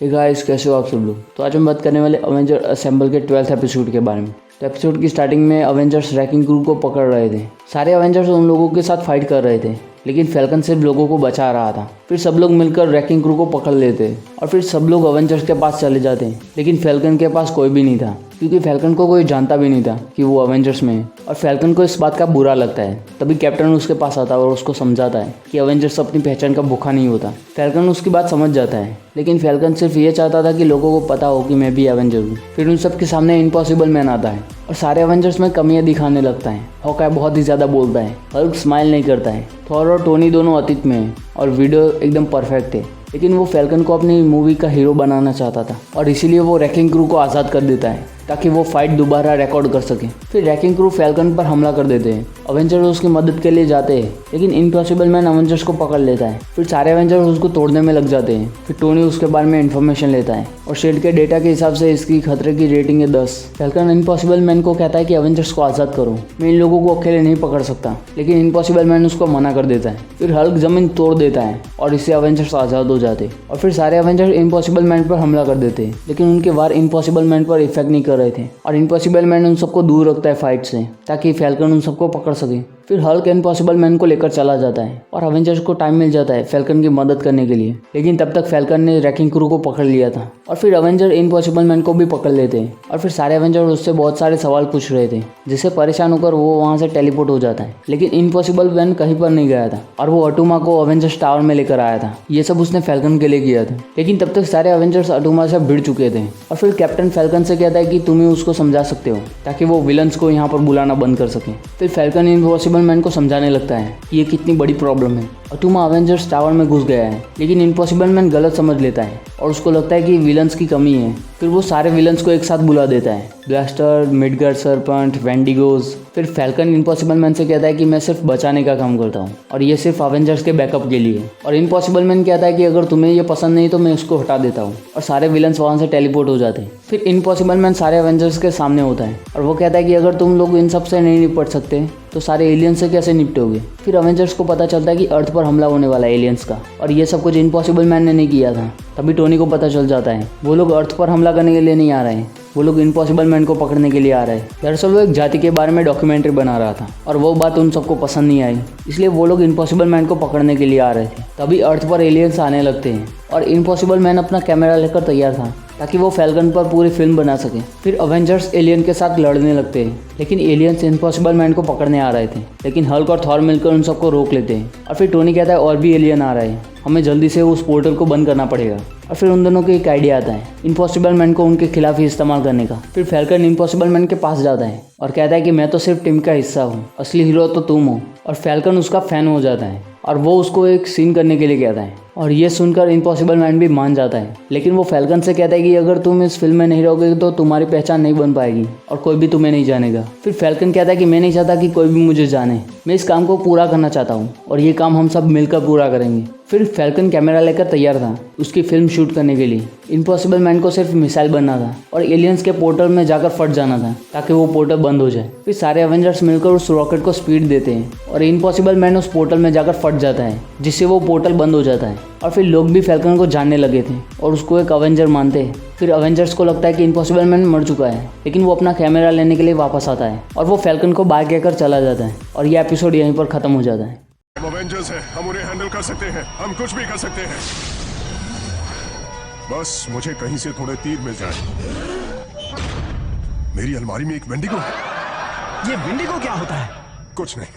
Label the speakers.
Speaker 1: Hey guys, कैसे हो आप सब लोग। तो आज हम बात करने वाले अवेंजर असेंबल के 12th एपिसोड के बारे में। तो एपिसोड की स्टार्टिंग में अवेंजर्स रैकिंग क्रू को पकड़ रहे थे। सारे अवेंजर्स उन लोगों के साथ फाइट कर रहे थे, लेकिन फैल्कन सिर्फ लोगों को बचा रहा था। फिर सब लोग मिलकर रैकिंग क्रू को पकड़ लेते और फिर सब लोग अवेंजर्स के पास चले जाते, लेकिन फैल्कन के पास कोई भी नहीं था, क्योंकि फैल्कन को कोई जानता भी नहीं था कि वो अवेंजर्स में है और फैल्कन को इस बात का बुरा लगता है। तभी कैप्टन उसके पास आता है और उसको समझाता है कि अवेंजर्स अपनी पहचान का भूखा नहीं होता। फैल्कन उसकी बात समझ जाता है, लेकिन फैल्कन सिर्फ ये चाहता था कि लोगों को पता हो कि मैं भी अवेंजर हूँ। फिर उन सब के सामने इम्पॉसिबल मैन आता है और सारे अवेंजर्स में कमियां दिखाने लगता है। हॉकाय बहुत ही ज़्यादा बोलता है, हल्क स्माइल नहीं करता है। थॉर और टोनी दोनों अतीत में हैं और वीडियो एकदम परफेक्ट है, लेकिन वो फैल्कन को अपनी मूवी का हीरो बनाना चाहता था और इसीलिए वो रैकिंग क्रू को आज़ाद कर देता है ताकि वो फाइट दोबारा रिकॉर्ड कर सके। फिर रैकिंग क्रू फैल्कन पर हमला कर देते हैं। अवेंजर्स उसकी मदद के लिए जाते हैं, लेकिन इम्पॉसिबल मैन अवेंजर्स को पकड़ लेता है। फिर सारे अवेंजर्स उसको तोड़ने में लग जाते हैं। फिर टोनी उसके बारे में इन्फॉर्मेशन लेता है और शील्ड के डेटा के हिसाब से इसकी खतरे की रेटिंग है 10। फैल्कन इम्पॉसिबल मैन को कहता है कि अवेंजर्स को आज़ाद करो, मैं इन लोगों को अकेले नहीं पकड़ सकता, लेकिन इम्पॉसिबल मैन उसको मना कर देता है। फिर हल्क जमीन तोड़ देता है और इससे अवेंजर्स आज़ाद हो जाते और फिर सारे अवेंजर्स इम्पॉसिबल मैन पर हमला कर देते हैं, लेकिन उनके वार इम्पॉसिबल मैन पर इफेक्ट नहीं कर रहे थे और इम्पॉसिबल मैन उन सबको दूर रखता है फाइट से, ताकि फैल्कन उन सबको पकड़ सके। फिर हल्क इम्पॉसिबल मैन को लेकर चला जाता है और अवेंजर्स को टाइम मिल जाता है फैल्कन की मदद करने के लिए, लेकिन तब तक फैल्कन ने रैकिंग क्रू को पकड़ लिया था और फिर अवेंजर इम्पॉसिबल मैन को भी पकड़ लेते हैं और फिर सारे अवेंजर्स उससे बहुत सारे सवाल पूछ रहे थे, जिससे परेशान होकर वो वहाँ से टेलीपोर्ट हो जाता है। लेकिन इम्पॉसिबल मैन कहीं पर नहीं गया था और वो अटूमा को अवेंजर्स टावर में लेकर आया था। ये सब उसने फैल्कन के लिए किया था, लेकिन तब तक सारे अवेंजर्स अटूमा से भिड़ चुके थे और फिर कैप्टन फैल्कन से कहता है कि तुम ही उसको समझा सकते हो ताकि वो विलन्स को यहाँ पर बुलाना बंद कर सके। फिर फैल्कन इम्पॉसिबल मैन को समझाने लगता है कि ये कितनी बड़ी प्रॉब्लम है। अटूमा अवेंजर्स टावर में घुस गया है, लेकिन इम्पॉसिबल मैन गलत समझ लेता है और उसको लगता है कि विलन्स की कमी है। फिर वो सारे विलन्स को एक साथ बुला देता है, ब्लास्टर, मिडगार्ड सर्पेंट, वेंडिगोज। फिर फैल्कन इम्पॉसिबल मैन से कहता है कि मैं सिर्फ बचाने का काम करता हूँ और ये सिर्फ अवेंजर्स के बैकअप के लिए। और इम्पॉसिबल मैन कहता है कि अगर तुम्हें ये पसंद नहीं तो मैं उसको हटा देता हूँ और सारे विलन्स वहाँ से टेलीपोर्ट हो जाते हैं। फिर इम्पॉसिबल मैन सारे अवेंजर्स के सामने होता है और वो कहता है कि अगर तुम लोग इन सब से नहीं निपट सकते तो सारे एलियंस से कैसे निपटोगे। फिर अवेंजर्स को पता चलता है कि अर्थ पर हमला होने वाला है एलियंस का, और ये सब कुछ इम्पॉसिबल मैन ने नहीं किया था। तभी टोनी को पता चल जाता है वो लोग अर्थ पर हमला करने के लिए नहीं आ रहे हैं, वो लोग इम्पॉसिबल मैन को पकड़ने के लिए आ रहे हैं। दरअसल वो एक जाति के बारे में डॉक्यूमेंट्री बना रहा था और वो बात उन सबको पसंद नहीं आई, इसलिए वो लोग इम्पॉसिबल मैन को पकड़ने के लिए आ रहे थे। तभी अर्थ पर एलियंस आने लगते हैं और इम्पॉसिबल मैन अपना कैमरा लेकर तैयार था ताकि वो फैल्कन पर पूरी फिल्म बना सके। फिर अवेंजर्स एलियन के साथ लड़ने लगते हैं, लेकिन एलियंस इम्पॉसिबल मैन को पकड़ने आ रहे थे, लेकिन हल्क और थॉर मिलकर उन सबको रोक लेते हैं। और फिर टोनी कहता है और भी एलियन आ रहे हैं, हमें जल्दी से उस पोर्टल को बंद करना पड़ेगा। और फिर उन दोनों को एक आइडिया आता है इम्पॉसिबल मैन को उनके खिलाफ ही इस्तेमाल करने का। फिर फैल्कन इम्पॉसिबल मैन के पास जाता है और कहता है कि मैं तो सिर्फ टीम का हिस्सा हूँ, असली हीरो तो तुम हो। और फैल्कन उसका फैन हो जाता है और वो उसको एक सीन करने के लिए कहता है और ये सुनकर इम्पॉसिबल मैन भी मान जाता है, लेकिन वो फैल्कन से कहता है कि अगर तुम इस फिल्म में नहीं रहोगे तो तुम्हारी पहचान नहीं बन पाएगी और कोई भी तुम्हें नहीं जानेगा। फिर फैल्कन कहता है कि मैं नहीं चाहता कि कोई भी मुझे जाने, मैं इस काम को पूरा करना चाहता हूँ और ये काम हम सब मिलकर पूरा करेंगे। फिर फैल्कन कैमरा लेकर तैयार था उसकी फिल्म शूट करने के लिए। इम्पॉसिबल मैन को सिर्फ मिसाइल बनना था और एलियंस के पोर्टल में जाकर फट जाना था ताकि वो पोर्टल बंद हो जाए। फिर सारे अवेंजर्स मिलकर उस रॉकेट को स्पीड देते हैं और इम्पॉसिबल मैन उस पोर्टल में जाकर फट जाता है, जिससे वो पोर्टल बंद हो जाता है। और फिर लोग भी फैल्कन को जानने लगे थे और उसको एक अवेंजर मानते हैं। फिर अवेंजर्स को लगता है कि इम्पॉसिबल मैन मर चुका है, लेकिन वो अपना कैमरा लेने के लिए वापस आता है और वो फैल्कन को बाय कहकर चला जाता है और ये एपिसोड यहीं पर खत्म हो जाता है।
Speaker 2: हम अवेंजर्स हैं, हम उन्हें हैंडल कर सकते हैं, हम कुछ भी कर सकते हैं। बस मुझे कहीं से थोड़े तीर मिल जाए। मेरी अलमारी में एक वेंडिगो है।
Speaker 3: ये विंडिगो क्या होता है?
Speaker 2: कुछ नहीं।